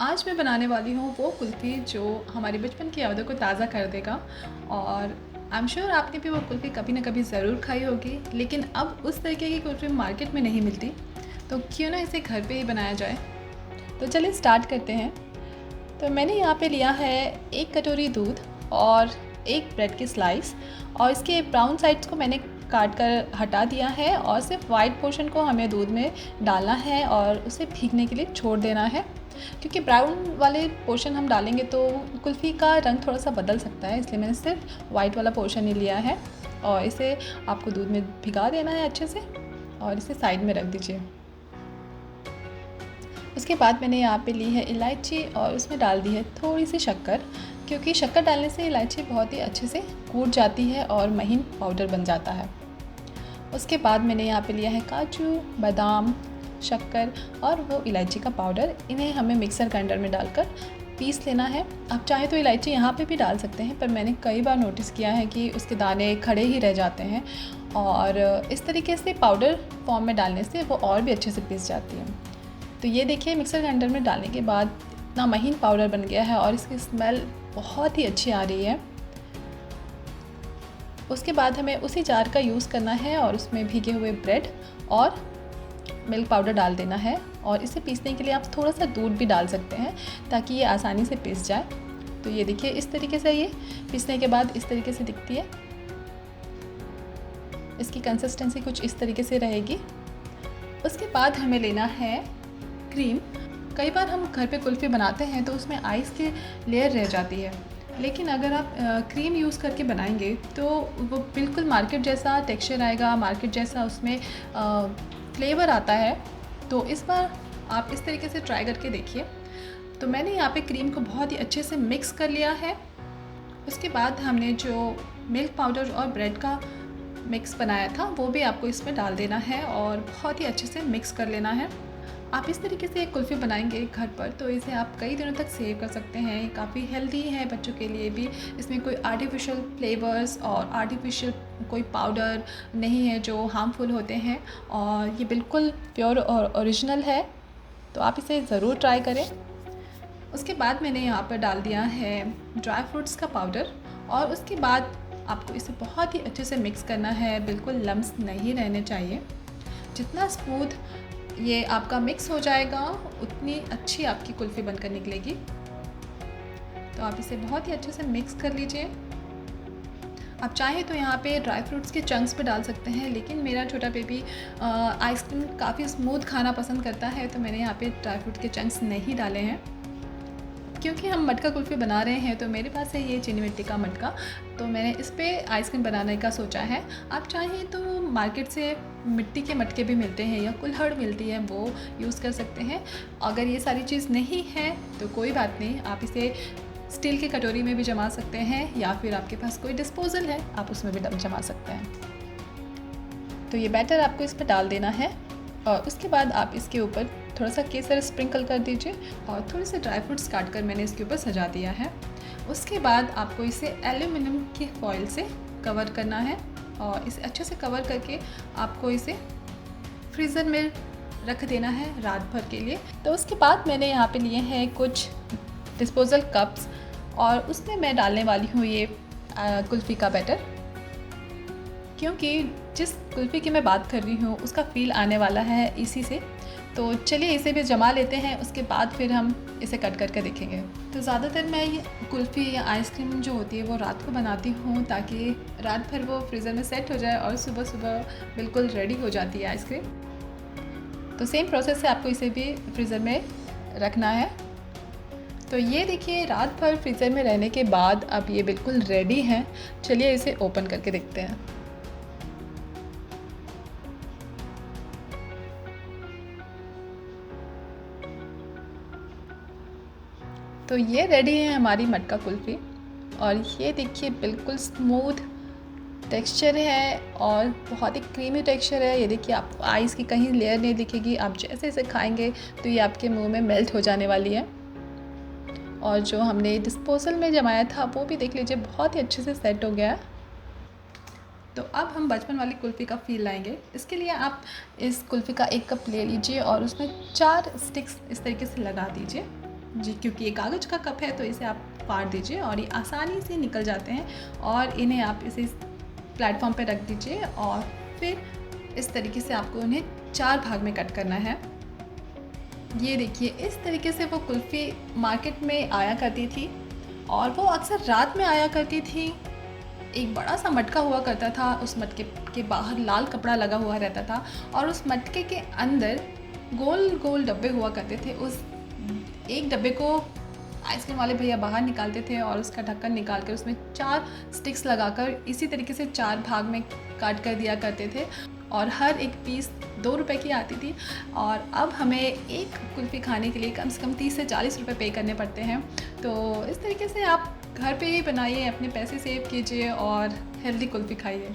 आज मैं बनाने वाली हूँ वो कुल्फ़ी जो हमारी बचपन की यादों को ताज़ा कर देगा। और आई एम श्योर आपने भी वो कुल्फ़ी कभी ना कभी ज़रूर खाई होगी, लेकिन अब उस तरीके की कुल्फ़ी मार्केट में नहीं मिलती। तो क्यों ना इसे घर पे ही बनाया जाए। तो चलिए स्टार्ट करते हैं। तो मैंने यहाँ पे लिया है 1 कटोरी दूध और 1 ब्रेड की स्लाइस, और इसके ब्राउन साइड्स को मैंने काट कर हटा दिया है और सिर्फ वाइट पोर्शन को हमें दूध में डालना है और उसे भीगने के लिए छोड़ देना है। क्योंकि ब्राउन वाले पोर्शन हम डालेंगे तो कुल्फ़ी का रंग थोड़ा सा बदल सकता है, इसलिए मैंने सिर्फ वाइट वाला पोर्शन ही लिया है। और इसे आपको दूध में भिगा देना है अच्छे से और इसे साइड में रख दीजिए। उसके बाद मैंने यहाँ पे ली है इलायची और उसमें डाल दी है थोड़ी सी शक्कर, क्योंकि शक्कर डालने से इलायची बहुत ही अच्छे से कूट जाती है और महीन पाउडर बन जाता है। उसके बाद मैंने यहाँ पे लिया है काजू, बादाम, शक्कर और वो इलायची का पाउडर। इन्हें हमें मिक्सर ग्राइंडर में डालकर पीस लेना है। आप चाहे तो इलायची यहाँ पे भी डाल सकते हैं, पर मैंने कई बार नोटिस किया है कि उसके दाने खड़े ही रह जाते हैं, और इस तरीके से पाउडर फॉर्म में डालने से वो और भी अच्छे से पीस जाती है। तो ये देखिए, मिक्सर ग्राइंडर में डालने के बाद इतना महीन पाउडर बन गया है और इसकी स्मेल बहुत ही अच्छी आ रही है। उसके बाद हमें उसी जार का यूज़ करना है और उसमें भीगे हुए ब्रेड और मिल्क पाउडर डाल देना है। और इसे पीसने के लिए आप थोड़ा सा दूध भी डाल सकते हैं ताकि ये आसानी से पीस जाए। तो ये देखिए, इस तरीके से ये पीसने के बाद इस तरीके से दिखती है। इसकी कंसिस्टेंसी कुछ इस तरीके से रहेगी। उसके बाद हमें लेना है क्रीम। कई बार हम घर पे कुल्फ़ी बनाते हैं तो उसमें आइस की लेयर रह जाती है, लेकिन अगर आप क्रीम यूज़ करके बनाएंगे तो वो बिल्कुल मार्केट जैसा टेक्सचर आएगा, मार्केट जैसा उसमें फ्लेवर आता है। तो इस बार आप इस तरीके से ट्राई करके देखिए। तो मैंने यहाँ पे क्रीम को बहुत ही अच्छे से मिक्स कर लिया है। उसके बाद हमने जो मिल्क पाउडर और ब्रेड का मिक्स बनाया था वो भी आपको इसमें डाल देना है और बहुत ही अच्छे से मिक्स कर लेना है। आप इस तरीके से एक कुल्फ़ी बनाएंगे घर पर तो इसे आप कई दिनों तक सेव कर सकते हैं। ये काफ़ी हेल्दी है बच्चों के लिए भी। इसमें कोई आर्टिफिशियल फ्लेवर्स और आर्टिफिशियल कोई पाउडर नहीं है जो हार्मफुल होते हैं, और ये बिल्कुल प्योर और ओरिजिनल है। तो आप इसे ज़रूर ट्राई करें। उसके बाद मैंने यहाँ पर डाल दिया है ड्राई फ्रूट्स का पाउडर, और उसके बाद आपको इसे बहुत ही अच्छे से मिक्स करना है। बिल्कुल लम्स नहीं रहने चाहिए। जितना स्मूथ ये आपका मिक्स हो जाएगा उतनी अच्छी आपकी कुल्फ़ी बनकर निकलेगी। तो आप इसे बहुत ही अच्छे से मिक्स कर लीजिए। आप चाहें तो यहाँ पे ड्राई फ्रूट्स के चंक्स पे डाल सकते हैं, लेकिन मेरा छोटा बेबी आइसक्रीम काफ़ी स्मूथ खाना पसंद करता है, तो मैंने यहाँ पे ड्राई फ्रूट के चंक्स नहीं डाले हैं। क्योंकि हम मटका कुल्फ़ी बना रहे हैं तो मेरे पास है ये चीनी मिट्टी का मटका, तो मैंने इस पर आइसक्रीम बनाने का सोचा है। आप चाहें तो मार्केट से मिट्टी के मटके भी मिलते हैं या कुल्हड़ मिलती है, वो यूज़ कर सकते हैं। अगर ये सारी चीज़ नहीं है तो कोई बात नहीं, आप इसे स्टील की कटोरी में भी जमा सकते हैं, या फिर आपके पास कोई डिस्पोज़ल है आप उसमें भी जमा सकते हैं। तो ये बैटर आपको इस पर डाल देना है, और उसके बाद आप इसके ऊपर थोड़ा सा केसर स्प्रिंकल कर दीजिए और थोड़े से ड्राई फ्रूट्स काट कर मैंने इसके ऊपर सजा दिया है। उसके बाद आपको इसे एल्यूमिनियम की फॉइल से कवर करना है, और इसे अच्छे से कवर करके आपको इसे फ्रीज़र में रख देना है रात भर के लिए। तो उसके बाद मैंने यहाँ पे लिए हैं कुछ डिस्पोज़ल कप्स, और उसमें मैं डालने वाली हूँ ये कुल्फ़ी का बैटर। क्योंकि जिस कुल्फ़ी की मैं बात कर रही हूँ उसका फ़ील आने वाला है इसी से। तो चलिए इसे भी जमा लेते हैं, उसके बाद फिर हम इसे कट करके देखेंगे। तो ज़्यादातर मैं ये कुल्फ़ी या आइसक्रीम जो होती है वो रात को बनाती हूँ, ताकि रात भर वो फ्रीज़र में सेट हो जाए और सुबह सुबह बिल्कुल रेडी हो जाती है आइसक्रीम। तो सेम प्रोसेस से आपको इसे भी फ्रीज़र में रखना है। तो ये देखिए, रात भर फ्रीज़र में रहने के बाद अब ये बिल्कुल रेडी है। चलिए इसे ओपन करके देखते हैं। तो ये रेडी है हमारी मटका कुल्फ़ी, और ये देखिए बिल्कुल स्मूथ टेक्सचर है और बहुत ही क्रीमी टेक्सचर है। ये देखिए, आपको आइस की कहीं लेयर नहीं दिखेगी। आप जैसे इसे खाएंगे तो ये आपके मुंह में मेल्ट हो जाने वाली है। और जो हमने डिस्पोज़ल में जमाया था वो भी देख लीजिए बहुत ही अच्छे से सेट हो गया है। तो अब हम बचपन वाली कुल्फ़ी का फ़ील लाएंगे। इसके लिए आप इस कुल्फ़ी का 1 कप ले लीजिए और उसमें 4 स्टिक्स इस तरीके से लगा दीजिए। जी, क्योंकि ये कागज़ का कप है तो इसे आप फाड़ दीजिए और ये आसानी से निकल जाते हैं। और इन्हें आप इसे प्लेटफॉर्म पे रख दीजिए और फिर इस तरीके से आपको उन्हें 4 भाग में कट करना है। ये देखिए, इस तरीके से वो कुल्फ़ी मार्केट में आया करती थी और वो अक्सर रात में आया करती थी। एक बड़ा सा मटका हुआ करता था, उस मटके के बाहर लाल कपड़ा लगा हुआ रहता था और उस मटके के अंदर गोल गोल डब्बे हुआ करते थे। उस एक डब्बे को आइसक्रीम वाले भैया बाहर निकालते थे और उसका ढक्कन निकाल कर उसमें 4 स्टिक्स लगाकर इसी तरीके से 4 भाग में काट कर दिया करते थे और हर एक पीस 2 रुपए की आती थी। और अब हमें एक कुल्फ़ी खाने के लिए कम से कम 30 से 40 रुपए पे करने पड़ते हैं। तो इस तरीके से आप घर पे ही बनाइए, अपने पैसे सेव कीजिए और हेल्दी कुल्फ़ी खाइए।